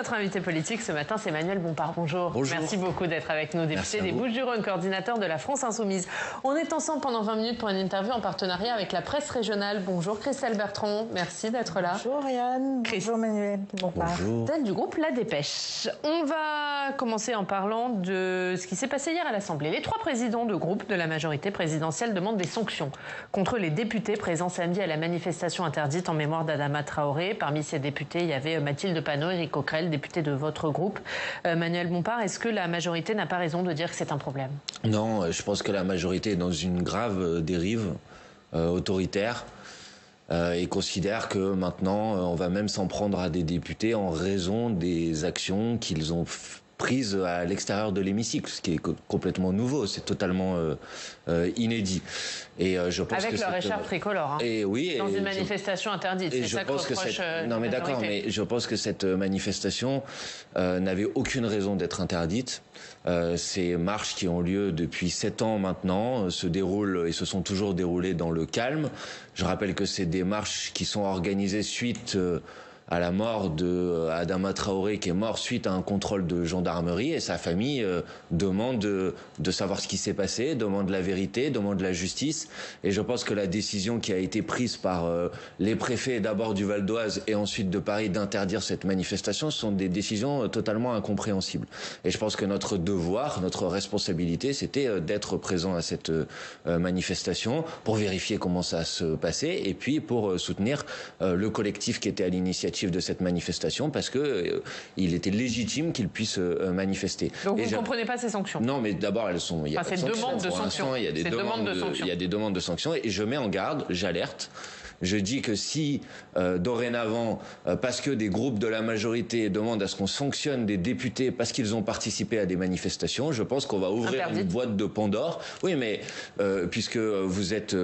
Notre invité politique ce matin, c'est Manuel Bompard. Bonjour. Bonjour. Merci beaucoup d'être avec nous, député des Bouches-du-Rhône, coordinateur de la France Insoumise. On est ensemble pendant 20 minutes pour une interview en partenariat avec la presse régionale. Bonjour Christelle Bertrand, merci d'être là. Bonjour Yann, bonjour Manuel Bompard. Bonjour. Celle du groupe La Dépêche. On va commencer en parlant de ce qui s'est passé hier à l'Assemblée. Les 3 présidents de groupe de la majorité présidentielle demandent des sanctions contre les députés présents samedi à la manifestation interdite en mémoire d'Adama Traoré. Parmi ces députés, il y avait Mathilde Panot, Éric Coquerel, député de votre groupe. Manuel Bompard, est-ce que la majorité n'a pas raison de dire que c'est un problème? Non, je pense que la majorité est dans une grave dérive autoritaire et considère que maintenant, on va même s'en prendre à des députés en raison des actions qu'ils ont prises à l'extérieur de l'hémicycle, ce qui est complètement nouveau, c'est totalement inédit. Et je pense avec que leur écharpe tricolore, hein, et oui, dans une manifestation interdite. Et je pense que non mais d'accord, mais je pense que cette manifestation n'avait aucune raison d'être interdite. Ces marches qui ont lieu depuis 7 ans maintenant se déroulent et se sont toujours déroulées dans le calme. Je rappelle que c'est des marches qui sont organisées suite à la mort de Adama Traoré, qui est mort suite à un contrôle de gendarmerie, et sa famille demande de savoir ce qui s'est passé, demande la vérité, demande la justice. Et je pense que la décision qui a été prise par les préfets d'abord du Val d'Oise et ensuite de Paris d'interdire cette manifestation sont des décisions totalement incompréhensibles. Et je pense que notre devoir, notre responsabilité, c'était d'être présent à cette manifestation pour vérifier comment ça se passait et puis pour soutenir le collectif qui était à l'initiative de cette manifestation, parce que il était légitime qu'ils puissent manifester. Donc vous ne comprenez pas ces sanctions? Non, mais d'abord elles sont. Il y a ces demandes de sanctions. Il y a des demandes de sanctions et je mets en garde, j'alerte. Je dis que si dorénavant, parce que des groupes de la majorité demandent à ce qu'on sanctionne des députés parce qu'ils ont participé à des manifestations, je pense qu'on va ouvrir une boîte de Pandore. Oui, mais puisque vous êtes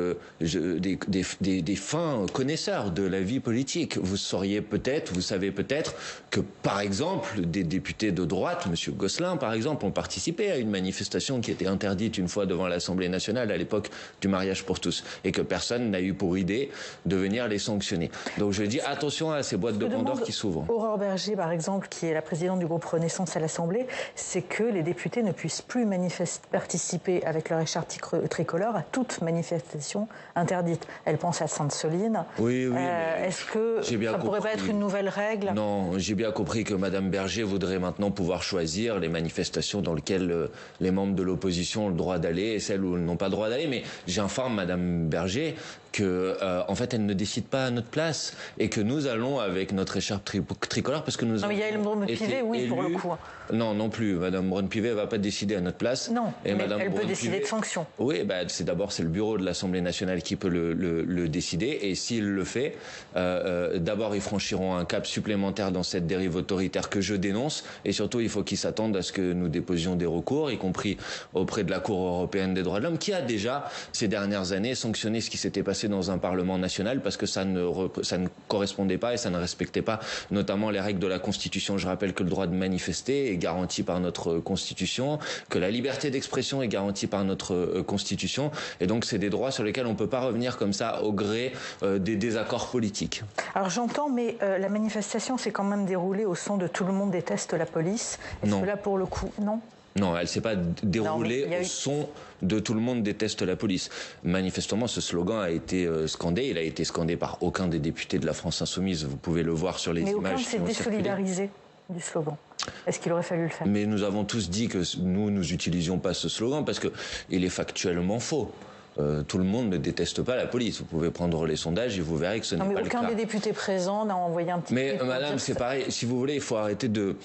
des fins connaisseurs de la vie politique, vous savez peut-être que, par exemple, des députés de droite, Monsieur Gosselin, par exemple, ont participé à une manifestation qui était interdite une fois devant l'Assemblée nationale à l'époque du mariage pour tous, et que personne n'a eu pour idée de venir les sanctionner. Donc je dis attention à ces boîtes de Pandore qui s'ouvrent. Aurore Berger, par exemple, qui est la présidente du groupe Renaissance à l'Assemblée, c'est que les députés ne puissent plus participer avec leur écharpe tricolore à toute manifestation interdite. Elle pense à Sainte-Soline. Oui. Est-ce que ça ne pourrait pas être une nouvelle règle? Non, j'ai bien compris que Madame Berger voudrait maintenant pouvoir choisir les manifestations dans lesquelles les membres de l'opposition ont le droit d'aller et celles où ils n'ont pas le droit d'aller. Mais j'informe Madame Berger que en fait elle ne décide pas à notre place et que nous allons avec notre écharpe tricolore parce que nous avons été élus. Oui, pour le coup. Non plus. Madame Braun-Pivet ne va pas décider à notre place. Non, mais elle peut décider de sanctions. Oui, c'est le bureau de l'Assemblée nationale qui peut le décider, et s'il le fait, d'abord ils franchiront un cap supplémentaire dans cette dérive autoritaire que je dénonce, et surtout il faut qu'ils s'attendent à ce que nous déposions des recours, y compris auprès de la Cour européenne des droits de l'homme, qui a déjà ces dernières années sanctionné ce qui s'était passé dans un Parlement national parce que ça ne correspondait pas et ça ne respectait pas notamment les règles de la Constitution. Je rappelle que le droit de manifester est garanti par notre Constitution, que la liberté d'expression est garantie par notre Constitution, et donc c'est des droits sur lesquels on ne peut pas revenir comme ça au gré des désaccords politiques. Alors j'entends, mais la manifestation s'est quand même déroulée au son de « Tout le monde déteste la police ». Est-ce que là, pour le coup, non ? Non, elle ne s'est pas déroulée au son de « Tout le monde déteste la police ». Manifestement, ce slogan a été scandé. Il a été scandé par aucun des députés de la France Insoumise. Vous pouvez le voir sur les images. Mais aucun s'est désolidarisé du slogan. Est-ce qu'il aurait fallu le faire? Mais nous avons tous dit que nous n'utilisions pas ce slogan parce qu'il est factuellement faux. Tout le monde ne déteste pas la police. Vous pouvez prendre les sondages et vous verrez que ce n'est pas le cas. Mais aucun des députés présents n'a envoyé un petit... Mais madame, c'est pareil. Si vous voulez, il faut arrêter de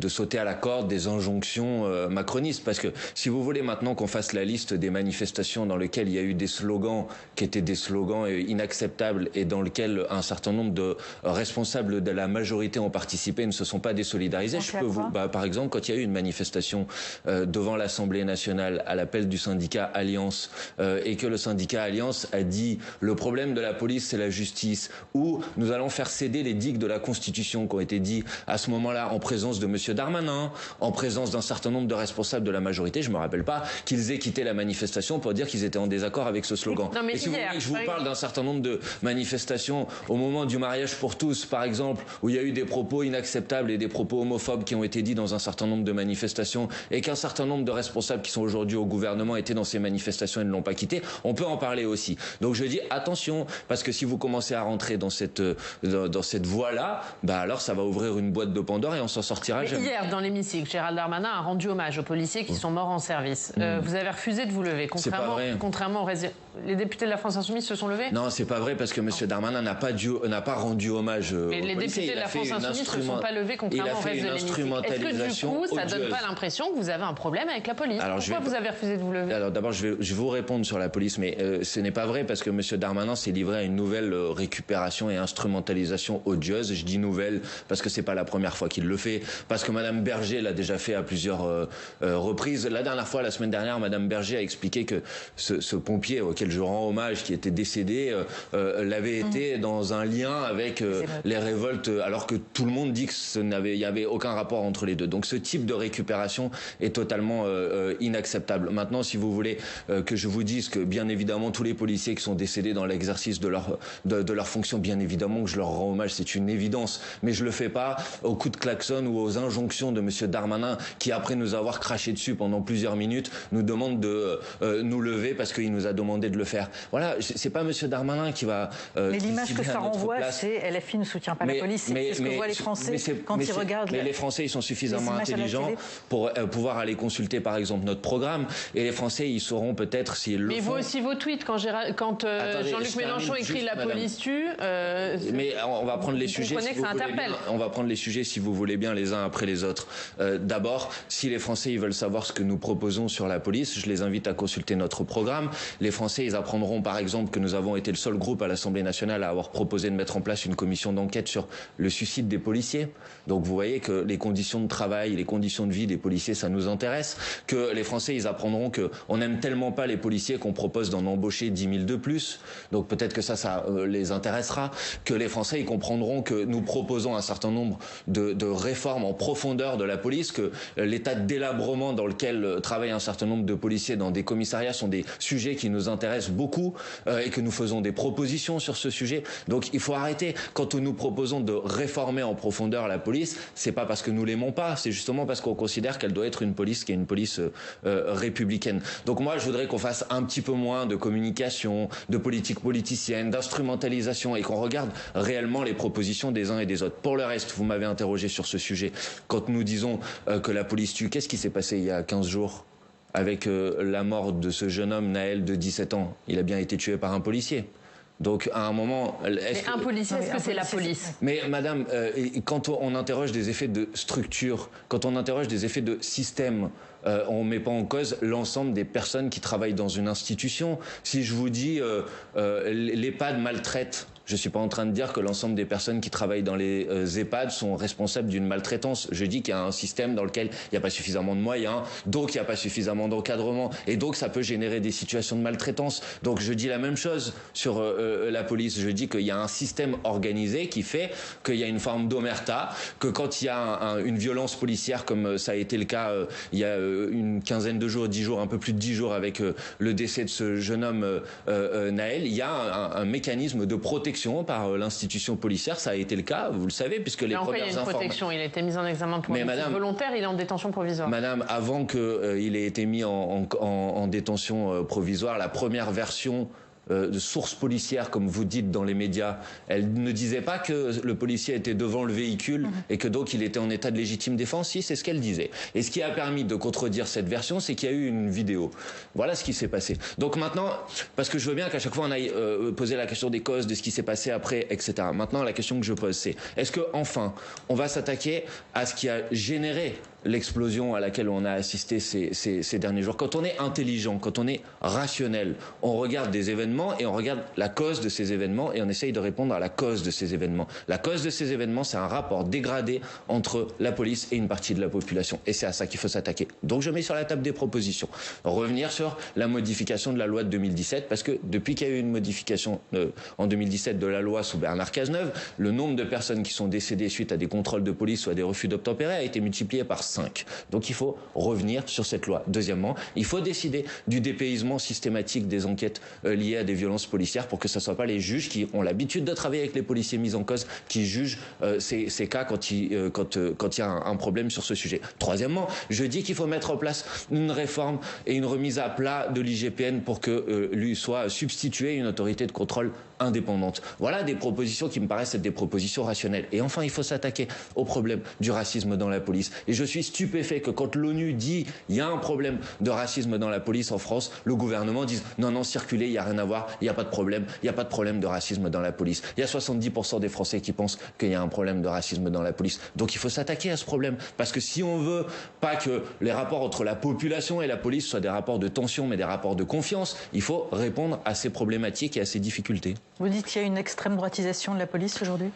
sauter à la corde des injonctions macronistes. Parce que si vous voulez maintenant qu'on fasse la liste des manifestations dans lesquelles il y a eu des slogans qui étaient des slogans inacceptables et dans lesquels un certain nombre de responsables de la majorité ont participé et ne se sont pas désolidarisés, je peux vous... par exemple, quand il y a eu une manifestation devant l'Assemblée nationale à l'appel du syndicat Alliance et que le syndicat Alliance a dit le problème de la police c'est la justice, ou nous allons faire céder les digues de la Constitution qui ont été dit à ce moment-là en présence de monsieur Darmanin, en présence d'un certain nombre de responsables de la majorité, je me rappelle pas qu'ils aient quitté la manifestation pour dire qu'ils étaient en désaccord avec ce slogan. Non, mais et si vous voulez, je vous parle d'un certain nombre de manifestations au moment du mariage pour tous, par exemple, où il y a eu des propos inacceptables et des propos homophobes qui ont été dits dans un certain nombre de manifestations et qu'un certain nombre de responsables qui sont aujourd'hui au gouvernement étaient dans ces manifestations et ne l'ont pas quitté, on peut en parler aussi. Donc je dis attention, parce que si vous commencez à rentrer dans cette voie-là, bah alors ça va ouvrir une boîte de Pandore et on s'en sortira jamais. Hier, dans l'hémicycle, Gérald Darmanin a rendu hommage aux policiers qui sont morts en service. Vous avez refusé de vous lever, contrairement les députés de la France Insoumise se sont levés? Non, c'est pas vrai, parce que M. Darmanin n'a pas rendu hommage aux policiers. Mais les députés de la France Insoumise ne se sont pas levés contrairement au reste de l'hémicycle. Est-ce que du coup, ça donne pas l'impression que vous avez un problème avec la police? Pourquoi vous avez refusé de vous lever? Alors d'abord, je vais vous répondre sur la police, mais ce n'est pas vrai, parce que M. Darmanin s'est livré à une nouvelle récupération et instrumentalisation odieuse. Je dis nouvelle parce que c'est pas la première fois qu'il le fait, parce que Mme Berger l'a déjà fait à plusieurs reprises. La dernière fois, la semaine dernière, Mme Berger a expliqué que ce pompier auquel je rends hommage, qui était décédé, l'avait été dans un lien avec les révoltes, alors que tout le monde dit qu'il n'y avait aucun rapport entre les deux. Donc ce type de récupération est totalement inacceptable. Maintenant, si vous voulez que je vous dise que bien évidemment tous les policiers qui sont décédés dans l'exercice de leur fonction, bien évidemment que je leur rends hommage, c'est une évidence, mais je le fais pas au coup de klaxon ou aux injonctions de M. Darmanin qui, après nous avoir craché dessus pendant plusieurs minutes, nous demande de nous lever parce qu'il nous a demandé de le faire. Voilà, c'est pas M. Darmanin qui va... mais l'image que ça renvoie, c'est LFI ne soutient pas la police. C'est ce que voient les Français quand ils regardent... Mais les Français, ils sont suffisamment intelligents pour pouvoir aller consulter, par exemple, notre programme. Et les Français, ils sauront peut-être s'ils le font. Mais vous aussi vos tweets, quand Jean-Luc Mélenchon écrit « La police tue », mais on va prendre les sujets, si vous voulez bien. On va prendre les sujets, si vous voulez bien, les uns après les autres. D'abord, si les Français ils veulent savoir ce que nous proposons sur la police, je les invite à consulter notre programme. Les Français, ils apprendront par exemple que nous avons été le seul groupe à l'Assemblée nationale à avoir proposé de mettre en place une commission d'enquête sur le suicide des policiers. Donc vous voyez que les conditions de travail, les conditions de vie des policiers, ça nous intéresse. Que les Français, ils apprendront qu'on n'aime tellement pas les policiers qu'on propose d'en embaucher 10 000 de plus. Donc peut-être que ça les intéressera. Que les Français, ils comprendront que nous proposons un certain nombre de réformes en profondeur de la police, que l'état de délabrement dans lequel travaillent un certain nombre de policiers dans des commissariats sont des sujets qui nous intéressent beaucoup et que nous faisons des propositions sur ce sujet. Donc il faut arrêter. Quand nous proposons de réformer en profondeur la police, c'est pas parce que nous l'aimons pas, c'est justement parce qu'on considère qu'elle doit être une police qui est une police républicaine. Donc moi je voudrais qu'on fasse un petit peu moins de communication, de politique politicienne, d'instrumentalisation et qu'on regarde réellement les propositions des uns et des autres. Pour le reste, vous m'avez interrogé sur ce sujet. Quand nous disons que la police tue, qu'est-ce qui s'est passé il y a 15 jours avec la mort de ce jeune homme, Naël, de 17 ans? Il a bien été tué par un policier. Donc à un moment... un policier, est-ce que c'est la police? Mais madame, quand on interroge des effets de structure, quand on interroge des effets de système, on ne met pas en cause l'ensemble des personnes qui travaillent dans une institution. Si je vous dis l'EHPAD maltraite, je ne suis pas en train de dire que l'ensemble des personnes qui travaillent dans les EHPAD sont responsables d'une maltraitance. Je dis qu'il y a un système dans lequel il n'y a pas suffisamment de moyens, donc il n'y a pas suffisamment d'encadrement, et donc ça peut générer des situations de maltraitance. Donc je dis la même chose sur la police. Je dis qu'il y a un système organisé qui fait qu'il y a une forme d'omerta, que quand il y a une violence policière, comme ça a été le cas il y a une quinzaine de jours, 10 jours, un peu plus de 10 jours avec le décès de ce jeune homme Naël, il y a un mécanisme de protection par l'institution policière. Ça a été le cas, vous le savez, puisque les premières informations... il y a une protection, il a été mis en examen pour homicide volontaire, il est en détention provisoire. Madame, avant qu'il ait été mis en détention provisoire, la première version de sources policières, comme vous dites dans les médias, elle ne disait pas que le policier était devant le véhicule et que donc il était en état de légitime défense. Si, c'est ce qu'elle disait. Et ce qui a permis de contredire cette version, c'est qu'il y a eu une vidéo. Voilà ce qui s'est passé. Donc maintenant, parce que je veux bien qu'à chaque fois on aille poser la question des causes, de ce qui s'est passé après, etc. Maintenant, la question que je pose, c'est est-ce que enfin on va s'attaquer à ce qui a généré l'explosion à laquelle on a assisté ces derniers jours. Quand on est intelligent, quand on est rationnel, on regarde des événements et on regarde la cause de ces événements et on essaye de répondre à la cause de ces événements. La cause de ces événements, c'est un rapport dégradé entre la police et une partie de la population. Et c'est à ça qu'il faut s'attaquer. Donc je mets sur la table des propositions. Revenir sur la modification de la loi de 2017, parce que depuis qu'il y a eu une modification en 2017 de la loi sous Bernard Cazeneuve, le nombre de personnes qui sont décédées suite à des contrôles de police ou à des refus d'obtempérer a été multiplié par 5. Donc il faut revenir sur cette loi. Deuxièmement, il faut décider du dépaysement systématique des enquêtes liées à des violences policières pour que ce ne soient pas les juges qui ont l'habitude de travailler avec les policiers mis en cause qui jugent ces cas quand il y a un problème sur ce sujet. Troisièmement, je dis qu'il faut mettre en place une réforme et une remise à plat de l'IGPN pour que lui soit substituée une autorité de contrôle indépendante. Voilà des propositions qui me paraissent être des propositions rationnelles. Et enfin, il faut s'attaquer au problème du racisme dans la police. Et je suis stupéfait que quand l'ONU dit il y a un problème de racisme dans la police en France, le gouvernement dise non, circulez, il n'y a rien à voir, il n'y a pas de problème, il n'y a pas de problème de racisme dans la police. Il y a 70% des Français qui pensent qu'il y a un problème de racisme dans la police. Donc il faut s'attaquer à ce problème. Parce que si on veut pas que les rapports entre la population et la police soient des rapports de tension, mais des rapports de confiance, il faut répondre à ces problématiques et à ces difficultés. Vous dites qu'il y a une extrême droitisation de la police aujourd'hui ?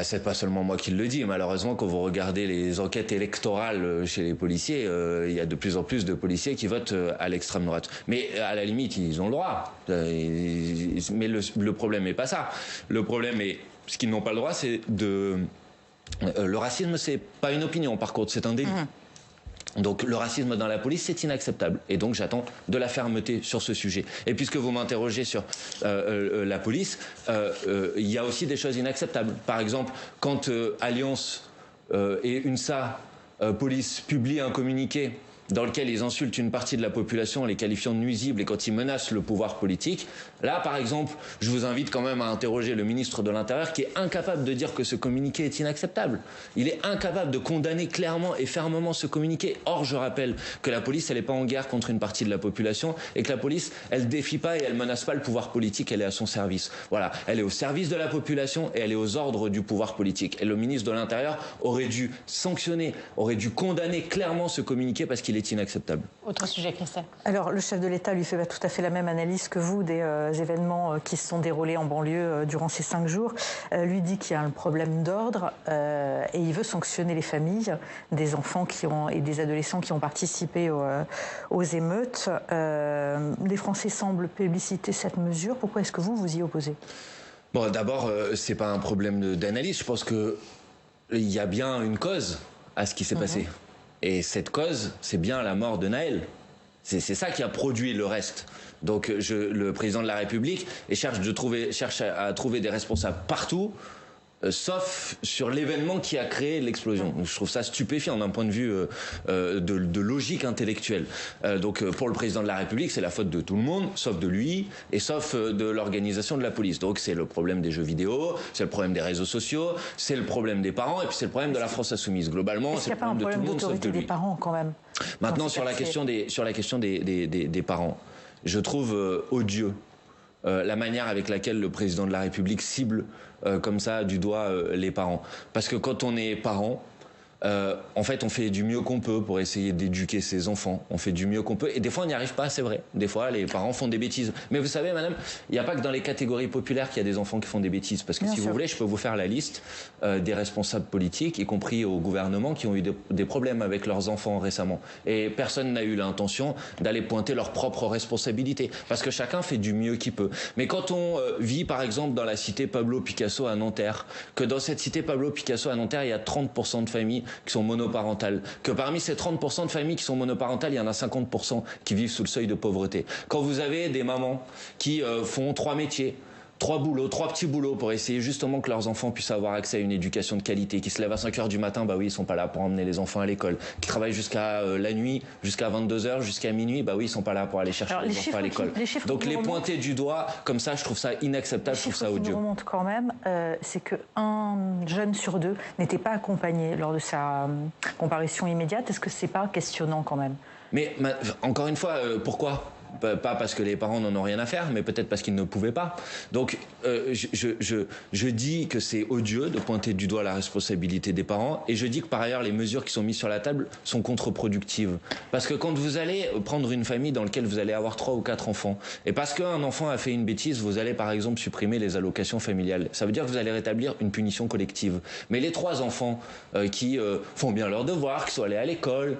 C'est pas seulement moi qui le dis. Malheureusement, quand vous regardez les enquêtes électorales chez les policiers, il y a de plus en plus de policiers qui votent à l'extrême droite. Mais à la limite, ils ont le droit. Mais le problème n'est pas ça. Le problème est, ce qu'ils n'ont pas le droit, c'est de... Le racisme, c'est pas une opinion, par contre, c'est un délit. Donc le racisme dans la police, c'est inacceptable. Et donc j'attends de la fermeté sur ce sujet. Et puisque vous m'interrogez sur la police, il y a aussi des choses inacceptables. Par exemple, quand Alliance et UNSA Police publient un communiqué dans lequel ils insultent une partie de la population en les qualifiant de nuisibles et quand ils menacent le pouvoir politique. Là, par exemple, je vous invite quand même à interroger le ministre de l'Intérieur qui est incapable de dire que ce communiqué est inacceptable. Il est incapable de condamner clairement et fermement ce communiqué. Or, je rappelle que la police, elle n'est pas en guerre contre une partie de la population et que la police, elle défie pas et elle menace pas le pouvoir politique, elle est à son service. Voilà, elle est au service de la population et elle est aux ordres du pouvoir politique. Et le ministre de l'Intérieur aurait dû sanctionner, aurait dû condamner clairement ce communiqué parce qu'il est inacceptable. Autre sujet, Christelle. Alors, le chef de l'État lui fait tout à fait la même analyse que vous des événements qui se sont déroulés en banlieue durant ces 5 jours. Lui dit qu'il y a un problème d'ordre et il veut sanctionner les familles des enfants et des adolescents qui ont participé aux émeutes. Les Français semblent plébisciter cette mesure. Pourquoi est-ce que vous y opposez ? Bon, d'abord, c'est pas un problème d'analyse. Je pense qu'il y a bien une cause à ce qui s'est passé. Et cette cause, c'est bien la mort de Nahel. C'est ça qui a produit le reste. Donc le président de la République cherche à trouver des responsables partout, sauf sur l'événement qui a créé l'explosion. Je trouve ça stupéfiant d'un point de vue de logique intellectuelle. Donc pour le président de la République, c'est la faute de tout le monde, sauf de lui et sauf de l'organisation de la police. Donc c'est le problème des jeux vidéo, c'est le problème des réseaux sociaux, c'est le problème des parents et puis c'est le problème de la France insoumise. Globalement, c'est le problème de tout le monde sauf de lui. Des parents quand même. Maintenant sur la question des parents, je trouve odieux la manière avec laquelle le président de la République cible comme ça du doigt les parents. Parce que quand on est parent, en fait, on fait du mieux qu'on peut pour essayer d'éduquer ses enfants. On fait du mieux qu'on peut. Et des fois, on n'y arrive pas, c'est vrai. Des fois, les parents font des bêtises. Mais vous savez, madame, il n'y a pas que dans les catégories populaires qu'il y a des enfants qui font des bêtises. Parce que si vous voulez, je peux vous faire la liste des responsables politiques, y compris au gouvernement, qui ont eu des problèmes avec leurs enfants récemment. Et personne n'a eu l'intention d'aller pointer leurs propres responsabilités. Parce que chacun fait du mieux qu'il peut. Mais quand on vit, par exemple, dans la cité Pablo Picasso à Nanterre, que dans cette cité Pablo Picasso à Nanterre, il y a 30% de familles qui sont monoparentales, que parmi ces 30% de familles qui sont monoparentales, il y en a 50% qui vivent sous le seuil de pauvreté. Quand vous avez des mamans qui font 3 métiers, 3 petits boulots pour essayer justement que leurs enfants puissent avoir accès à une éducation de qualité, qui se lèvent à 5h du matin, bah oui, ils sont pas là pour emmener les enfants à l'école, qui travaillent jusqu'à la nuit, jusqu'à 22h, jusqu'à minuit, bah oui, ils sont pas là pour aller chercher les enfants à l'école. Donc les pointer du doigt, comme ça, je trouve ça inacceptable, je trouve ça odieux. Ce qui remonte quand même, c'est qu'un jeune sur 2 n'était pas accompagné lors de sa comparution immédiate. Est-ce que c'est pas questionnant quand même ? Mais encore une fois, pourquoi ? Pas parce que les parents n'en ont rien à faire, mais peut-être parce qu'ils ne pouvaient pas. Donc, je dis que c'est odieux de pointer du doigt la responsabilité des parents, et je dis que par ailleurs, les mesures qui sont mises sur la table sont contre-productives. Parce que quand vous allez prendre une famille dans laquelle vous allez avoir 3 ou 4 enfants, et parce qu'un enfant a fait une bêtise, vous allez par exemple supprimer les allocations familiales. Ça veut dire que vous allez rétablir une punition collective. Mais les 3 enfants qui font bien leurs devoirs, qui sont allés à l'école,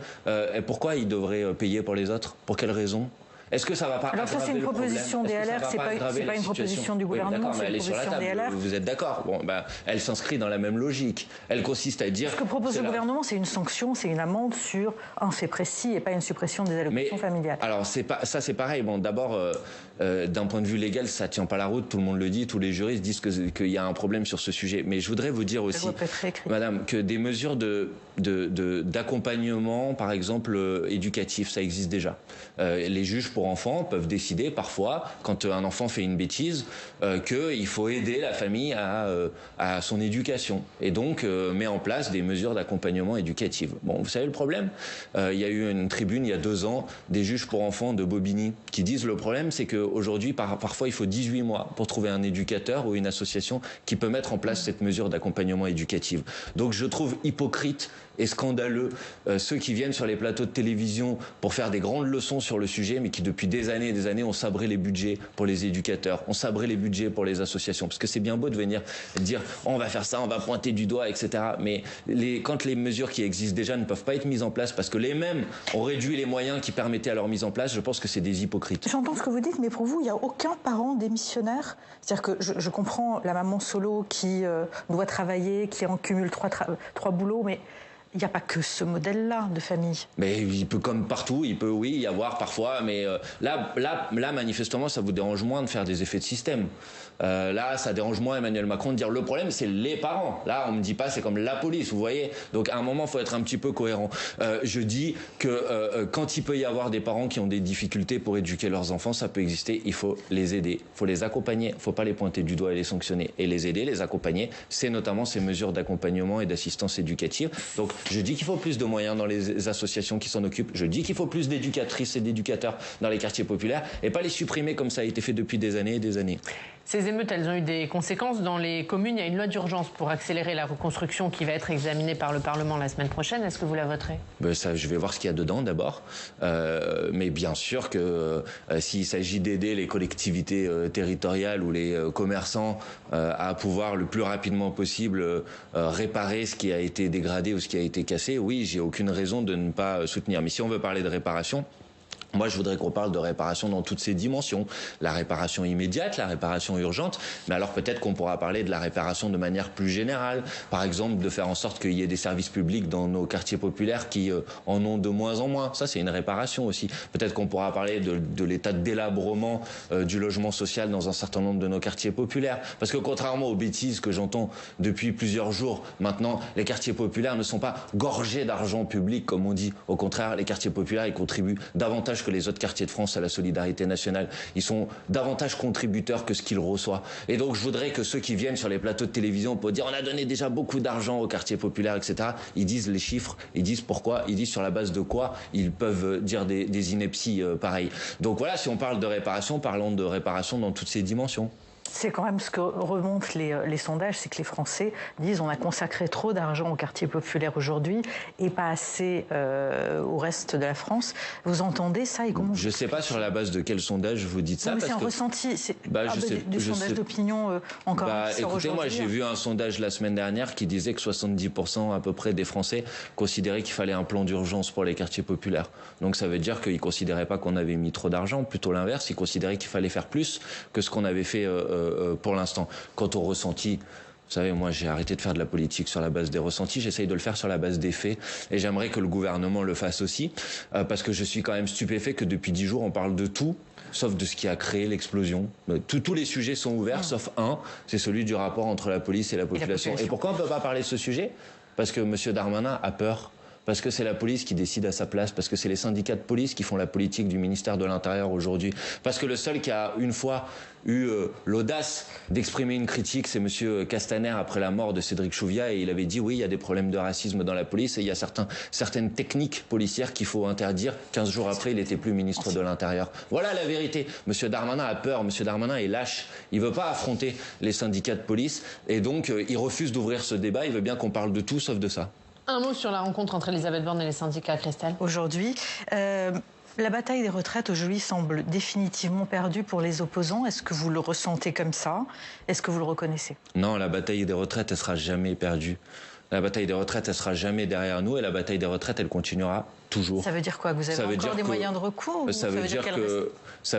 pourquoi ils devraient payer pour les autres? Pour quelle raison? Est-ce que ça va pas Alors ça, c'est une proposition des LR, c'est pas une proposition du gouvernement, c'est une proposition des LR. Vous êtes d'accord? Bon, elle s'inscrit dans la même logique. Elle consiste à dire... Ce que propose le gouvernement, c'est une sanction, c'est une amende sur un fait précis et pas une suppression des allocations familiales. Alors c'est pareil. Bon, d'abord, d'un point de vue légal, ça tient pas la route. Tout le monde le dit, tous les juristes disent qu'il y a un problème sur ce sujet. Mais je voudrais vous dire aussi, madame, que des mesures d'accompagnement, par exemple, éducatif, ça existe déjà. Les juges pour enfants peuvent décider parfois, quand un enfant fait une bêtise, qu'il faut aider la famille à son éducation. Et donc, met en place des mesures d'accompagnement éducatif. Bon, vous savez le problème? Il y a eu une tribune il y a 2 ans des juges pour enfants de Bobigny qui disent le problème, c'est qu'aujourd'hui, parfois, il faut 18 mois pour trouver un éducateur ou une association qui peut mettre en place cette mesure d'accompagnement éducatif. Donc, je trouve hypocrite et scandaleux ceux qui viennent sur les plateaux de télévision pour faire des grandes leçons sur le sujet, mais qui depuis des années et des années ont sabré les budgets pour les éducateurs, ont sabré les budgets pour les associations, parce que c'est bien beau de venir dire on va faire ça, on va pointer du doigt, etc. Mais quand les mesures qui existent déjà ne peuvent pas être mises en place parce que les mêmes ont réduit les moyens qui permettaient à leur mise en place, je pense que c'est des hypocrites. J'entends ce que vous dites, mais pour vous, il n'y a aucun parent démissionnaire? C'est-à-dire que je comprends la maman solo qui doit travailler, qui en cumule 3 boulots, mais il n'y a pas que ce modèle-là de famille. Mais il peut, comme partout, il peut, oui, y avoir parfois, mais là, manifestement, ça vous dérange moins de faire des effets de système. Là, ça dérange moins Emmanuel Macron de dire le problème, c'est les parents. Là, on me dit pas, c'est comme la police, vous voyez. Donc, à un moment, il faut être un petit peu cohérent. Je dis que quand il peut y avoir des parents qui ont des difficultés pour éduquer leurs enfants, ça peut exister. Il faut les aider, il faut les accompagner. Il ne faut pas les pointer du doigt et les sanctionner. Et les aider, les accompagner, c'est notamment ces mesures d'accompagnement et d'assistance éducative. Donc, je dis qu'il faut plus de moyens dans les associations qui s'en occupent. Je dis qu'il faut plus d'éducatrices et d'éducateurs dans les quartiers populaires et pas les supprimer comme ça a été fait depuis des années et des années. Ces émeutes, elles ont eu des conséquences. Dans les communes, il y a une loi d'urgence pour accélérer la reconstruction qui va être examinée par le Parlement la semaine prochaine. Est-ce que vous la voterez? Ça, je vais voir ce qu'il y a dedans d'abord. Mais bien sûr que s'il s'agit d'aider les collectivités territoriales ou les commerçants à pouvoir le plus rapidement possible réparer ce qui a été dégradé ou ce qui a été cassé, oui, j'ai aucune raison de ne pas soutenir. Mais si on veut parler de réparation, moi, je voudrais qu'on parle de réparation dans toutes ses dimensions. La réparation immédiate, la réparation urgente, mais alors peut-être qu'on pourra parler de la réparation de manière plus générale. Par exemple, de faire en sorte qu'il y ait des services publics dans nos quartiers populaires qui en ont de moins en moins. Ça, c'est une réparation aussi. Peut-être qu'on pourra parler de l'état de délabrement du logement social dans un certain nombre de nos quartiers populaires. Parce que contrairement aux bêtises que j'entends depuis plusieurs jours, maintenant, les quartiers populaires ne sont pas gorgés d'argent public, comme on dit. Au contraire, les quartiers populaires, ils contribuent davantage que les autres quartiers de France à la solidarité nationale. Ils sont davantage contributeurs que ce qu'ils reçoivent. Et donc, je voudrais que ceux qui viennent sur les plateaux de télévision pour dire on a donné déjà beaucoup d'argent aux quartiers populaires, etc., ils disent les chiffres, ils disent pourquoi, ils disent sur la base de quoi ils peuvent dire des inepties pareilles. Donc voilà, si on parle de réparation, parlons de réparation dans toutes ses dimensions. C'est quand même ce que remontent les sondages, c'est que les Français disent on a consacré trop d'argent aux quartiers populaires aujourd'hui et pas assez au reste de la France. Vous entendez ça et comment? Je ne sais pas sur la base de quel sondage vous dites ça. Non, mais c'est un ressenti, c'est des sondages d'opinion encore. Écoutez, moi j'ai vu un sondage la semaine dernière qui disait que 70% à peu près des Français considéraient qu'il fallait un plan d'urgence pour les quartiers populaires. Donc ça veut dire qu'ils ne considéraient pas qu'on avait mis trop d'argent, plutôt l'inverse, ils considéraient qu'il fallait faire plus que ce qu'on avait fait pour l'instant. Quant au ressenti, vous savez, moi j'ai arrêté de faire de la politique sur la base des ressentis, j'essaye de le faire sur la base des faits et j'aimerais que le gouvernement le fasse aussi parce que je suis quand même stupéfait que depuis 10 jours on parle de tout sauf de ce qui a créé l'explosion. Tous les sujets sont ouverts sauf un, c'est celui du rapport entre la police et la population. Et pourquoi on ne peut pas parler de ce sujet? Parce que M. Darmanin a peur parce que c'est la police qui décide à sa place, parce que c'est les syndicats de police qui font la politique du ministère de l'Intérieur aujourd'hui, parce que le seul qui a une fois eu l'audace d'exprimer une critique, c'est monsieur Castaner après la mort de Cédric Chouviat, et il avait dit oui, il y a des problèmes de racisme dans la police et il y a certaines techniques policières qu'il faut interdire. 15 jours après, il n'était plus ministre de l'Intérieur. Voilà la vérité. Monsieur Darmanin a peur, monsieur Darmanin est lâche, il veut pas affronter les syndicats de police et donc il refuse d'ouvrir ce débat, il veut bien qu'on parle de tout sauf de ça. Un mot sur la rencontre entre Elisabeth Borne et les syndicats, Christelle. Aujourd'hui, la bataille des retraites aujourd'hui semble définitivement perdue pour les opposants. Est-ce que vous le ressentez comme ça? Est-ce que vous le reconnaissez? Non, la bataille des retraites, elle sera jamais perdue. La bataille des retraites, elle sera jamais derrière nous et la bataille des retraites, elle continuera toujours. Ça veut dire quoi? Que vous avez encore des moyens de recours? Ça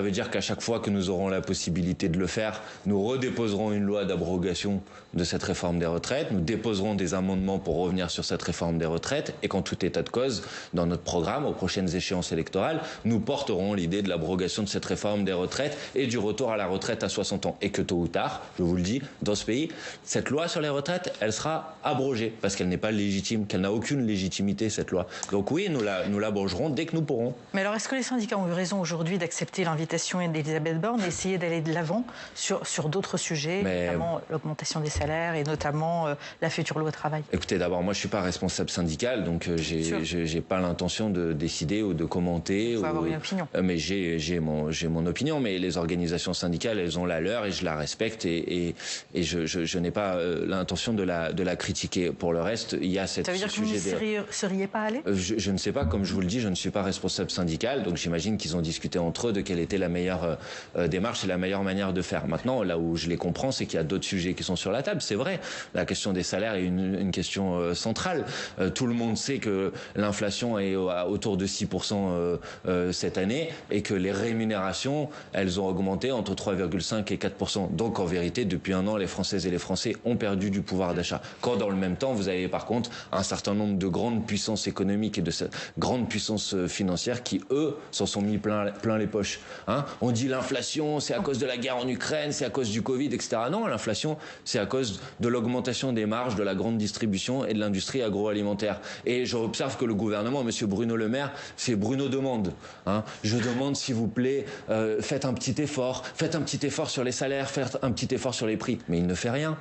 veut dire qu'à chaque fois que nous aurons la possibilité de le faire, nous redéposerons une loi d'abrogation de cette réforme des retraites, nous déposerons des amendements pour revenir sur cette réforme des retraites et qu'en tout état de cause, dans notre programme, aux prochaines échéances électorales, nous porterons l'idée de l'abrogation de cette réforme des retraites et du retour à la retraite à 60 ans. Et que tôt ou tard, je vous le dis, dans ce pays, cette loi sur les retraites, elle sera abrogée parce qu'elle n'est pas légitime, qu'elle n'a aucune légitimité, cette loi. Donc oui, nous l'abrogerons dès que nous pourrons. Mais alors, est-ce que les syndicats ont eu raison aujourd'hui d'accepter l'invitation d'Elisabeth Borne et essayer d'aller de l'avant sur d'autres sujets, notamment l'augmentation des salaires et notamment la future loi travail? Écoutez, d'abord, moi, je suis pas responsable syndical, donc j'ai pas l'intention de décider ou de commenter. Il faut avoir une opinion. Mais j'ai mon opinion, mais les organisations syndicales, elles ont la leur et je la respecte et je n'ai pas l'intention de la critiquer. Pour le reste, il y a cette sujet. Ça veut dire que vous ne seriez pas allé? Je ne sais pas, comme je vous le dis, je ne suis pas responsable syndical, donc j'imagine qu'ils ont discuté entre eux de quelle était la meilleure démarche et la meilleure manière de faire. Maintenant, là où je les comprends, c'est qu'il y a d'autres sujets qui sont sur la table. C'est vrai, la question des salaires est une question centrale. Tout le monde sait que l'inflation est autour de 6% cette année et que les rémunérations, elles ont augmenté entre 3,5 et 4%. Donc en vérité, depuis un an, les Françaises et les Français ont perdu du pouvoir d'achat. Quand dans le même temps, vous avez par contre un certain nombre de grandes puissances économiques et de cette grande puissance financière qui, eux, s'en sont mis plein les poches. Hein, on dit l'inflation, c'est à cause de la guerre en Ukraine, c'est à cause du Covid, etc. Non, l'inflation, c'est à cause de l'augmentation des marges de la grande distribution et de l'industrie agroalimentaire. Et j'observe que le gouvernement, M. Bruno Le Maire, c'est Bruno demande. Hein, je demande, s'il vous plaît, faites un petit effort sur les salaires, faites un petit effort sur les prix. Mais il ne fait rien,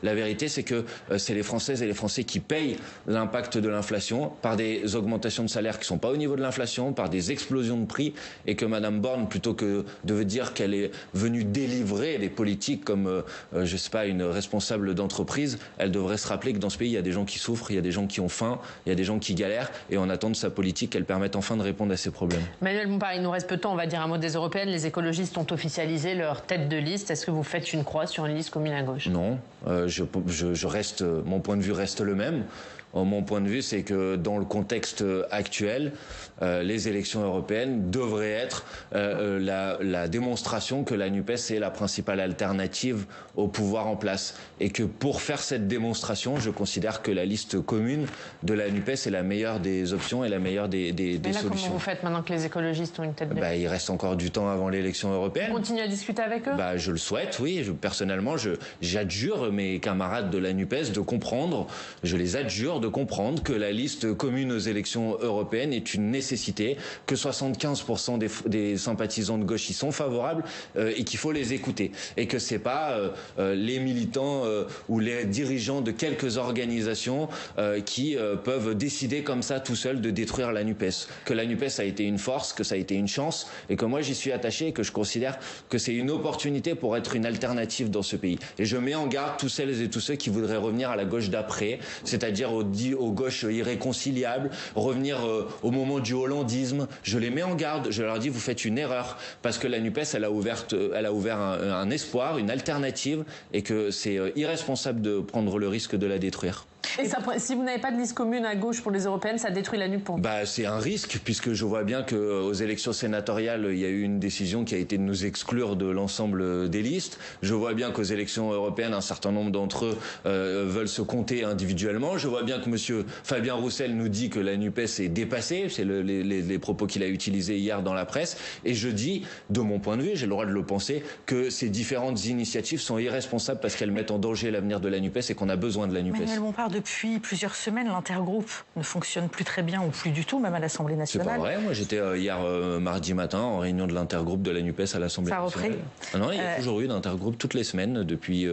La vérité, c'est que c'est les Françaises et les Français qui payent l'impact de l'inflation par des augmentations de salaires qui ne sont pas au niveau de l'inflation, par des explosions de prix, et que Mme Borne, plutôt que de dire qu'elle est venue délivrer des politiques comme, je sais pas, une responsable d'entreprise, elle devrait se rappeler que dans ce pays, il y a des gens qui souffrent, il y a des gens qui ont faim, il y a des gens qui galèrent, et on attend de sa politique qu'elle permette enfin de répondre à ces problèmes. Manuel Bompard, il nous reste peu de temps, on va dire un mot des européennes. Les écologistes ont officialisé leur tête de liste. Est-ce que vous faites une croix sur une liste commune à gauche? Non, mon point de vue reste le même. Mon point de vue, c'est que dans le contexte actuel, les élections européennes devraient être la démonstration que la NUPES est la principale alternative au pouvoir en place. Et que pour faire cette démonstration, je considère que la liste commune de la NUPES est la meilleure des options et la meilleure des solutions. Comment vous faites maintenant que les écologistes ont une tête de liste? Il reste encore du temps avant l'élection européenne. Vous continuez à discuter avec eux? Je le souhaite, oui. Personnellement, j'adjure mes camarades de la NUPES de comprendre, je les adjure de comprendre que la liste commune aux élections européennes est une nécessité, que 75% des sympathisants de gauche y sont favorables et qu'il faut les écouter. Et que c'est pas les militants ou les dirigeants de quelques organisations qui peuvent décider comme ça tout seuls de détruire la NUPES. Que la NUPES a été une force, que ça a été une chance et que moi j'y suis attaché et que je considère que c'est une opportunité pour être une alternative dans ce pays. Et je mets en garde tous celles et tous ceux qui voudraient revenir à la gauche d'après, c'est-à-dire aux gauches irréconciliables, revenir au moment du hollandisme. Je les mets en garde, je leur dis vous faites une erreur parce que la NUPES elle a ouvert un espoir, une alternative et que c'est irresponsable de prendre le risque de la détruire. Et ça, si vous n'avez pas de liste commune à gauche pour les européennes, ça détruit la NUP pour vous? C'est un risque, puisque je vois bien qu'aux élections sénatoriales, il y a eu une décision qui a été de nous exclure de l'ensemble des listes. Je vois bien qu'aux élections européennes, un certain nombre d'entre eux veulent se compter individuellement. Je vois bien que M. Fabien Roussel nous dit que la NUPES est dépassée. C'est les propos qu'il a utilisés hier dans la presse. Et je dis, de mon point de vue, j'ai le droit de le penser, que ces différentes initiatives sont irresponsables parce qu'elles mettent en danger l'avenir de la NUPES et qu'on a besoin de la NUPES. depuis plusieurs semaines, l'intergroupe ne fonctionne plus très bien ou plus du tout, même à l'Assemblée nationale. C'est pas vrai. Moi, j'étais hier mardi matin en réunion de l'intergroupe de la NUPES à l'Assemblée nationale. Ça a repris. Ah non, il y a toujours eu d'intergroupe toutes les semaines depuis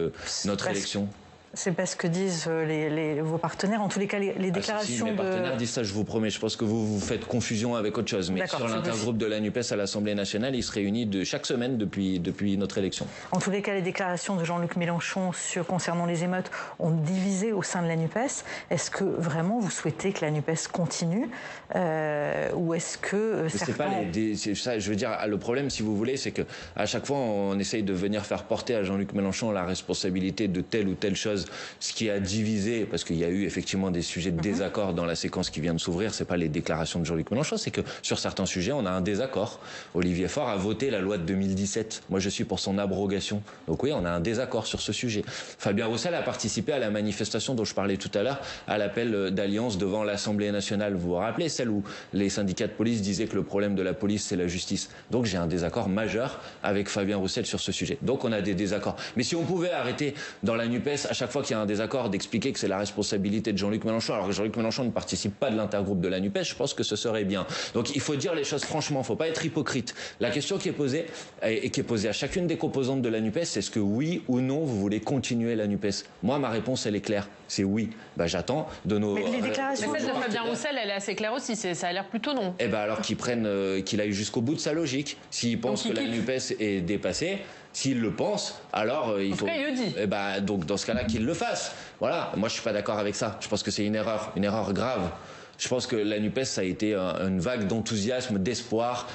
notre élection. C'est pas ce que disent vos partenaires. En tous les cas, les déclarations mes partenaires disent ça, je vous promets. Je pense que vous faites confusion avec autre chose. Mais sur l'intergroupe de la NUPES à l'Assemblée nationale, il se réunit chaque semaine depuis notre élection. En tous les cas, les déclarations de Jean-Luc Mélenchon concernant les émeutes ont divisé au sein de la NUPES. Est-ce que vraiment vous souhaitez que la NUPES continue ou est-ce que ça, je veux dire, le problème, si vous voulez, c'est que à chaque fois, on essaye de venir faire porter à Jean-Luc Mélenchon la responsabilité de telle ou telle chose. Ce qui a divisé, parce qu'il y a eu effectivement des sujets de désaccord dans la séquence qui vient de s'ouvrir, c'est pas les déclarations de Jean-Luc Mélenchon, c'est que sur certains sujets, on a un désaccord. Olivier Faure a voté la loi de 2017. Moi, je suis pour son abrogation. Donc oui, on a un désaccord sur ce sujet. Fabien Roussel a participé à la manifestation dont je parlais tout à l'heure, à l'appel d'alliance devant l'Assemblée nationale. Vous vous rappelez, celle où les syndicats de police disaient que le problème de la police, c'est la justice. Donc j'ai un désaccord majeur avec Fabien Roussel sur ce sujet. Donc on a des désaccords. Mais si on pouvait arrêter dans la NUPES, à chaque fois qu'il y a un désaccord, d'expliquer que c'est la responsabilité de Jean-Luc Mélenchon, alors que Jean-Luc Mélenchon ne participe pas de l'intergroupe de la NUPES, je pense que ce serait bien. Donc il faut dire les choses franchement, il ne faut pas être hypocrite. La question qui est posée, et qui est posée à chacune des composantes de la NUPES, c'est est-ce que oui ou non vous voulez continuer la NUPES? Moi, ma réponse, elle est claire, c'est oui. J'attends de nos... Mais les déclarations de Fabien Roussel, elle est assez claire aussi, ça a l'air plutôt non. Alors qu'il aille jusqu'au bout de sa logique. S'il pense que la NUPES est dépassée, s'il le pense, alors il faut... En tout cas, il le dit. Donc dans ce cas-là, qu'il le fasse. Voilà, moi je suis pas d'accord avec ça. Je pense que c'est une erreur grave. Je pense que la NUPES, ça a été une vague d'enthousiasme, d'espoir,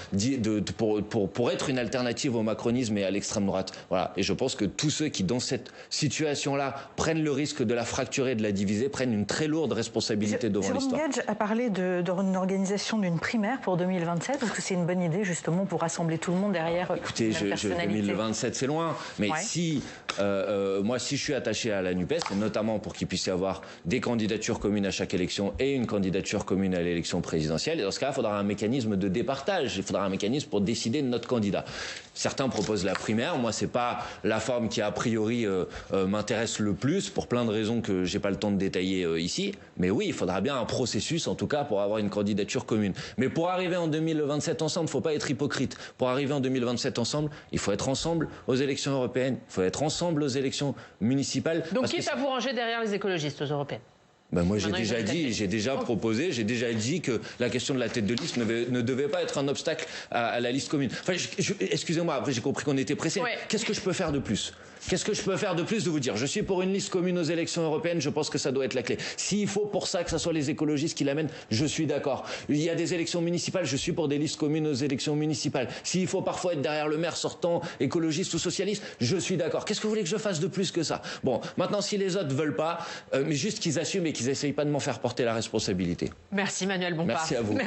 pour être une alternative au macronisme et à l'extrême droite. Voilà. Et je pense que tous ceux qui, dans cette situation-là, prennent le risque de la fracturer, de la diviser, prennent une très lourde responsabilité devant l'histoire. Jérôme Gage a parlé d'une organisation d'une primaire pour 2027. Est-ce que c'est une bonne idée, justement, pour rassembler tout le monde derrière Écoutez, 2027, c'est loin. Mais si je suis attaché à la NUPES, notamment pour qu'il puisse y avoir des candidatures communes à chaque élection et une candidature commune à l'élection présidentielle. Et dans ce cas, il faudra un mécanisme de départage. Il faudra un mécanisme pour décider de notre candidat. Certains proposent la primaire. Moi, c'est pas la forme qui, a priori, m'intéresse le plus, pour plein de raisons que j'ai pas le temps de détailler ici. Mais oui, il faudra bien un processus, en tout cas, pour avoir une candidature commune. Mais pour arriver en 2027 ensemble, il ne faut pas être hypocrite. Pour arriver en 2027 ensemble, il faut être ensemble aux élections européennes. Il faut être ensemble aux élections municipales. Donc, quitte à vous ranger derrière les écologistes aux européennes? Moi, j'ai déjà proposé, j'ai déjà dit que la question de la tête de liste ne devait pas être un obstacle à la liste commune. Enfin, excusez-moi, après j'ai compris qu'on était pressé. Ouais. Qu'est-ce que je peux faire de plus? Qu'est-ce que je peux faire de plus de vous dire? Je suis pour une liste commune aux élections européennes, je pense que ça doit être la clé. S'il faut pour ça que ce soit les écologistes qui l'amènent, je suis d'accord. Il y a des élections municipales, je suis pour des listes communes aux élections municipales. S'il faut parfois être derrière le maire sortant, écologiste ou socialiste, je suis d'accord. Qu'est-ce que vous voulez que je fasse de plus que ça? Bon, maintenant, si les autres veulent pas, mais juste qu'ils assument et qu'ils n'essayent pas de m'en faire porter la responsabilité. Merci Manuel Bompard. Merci à vous.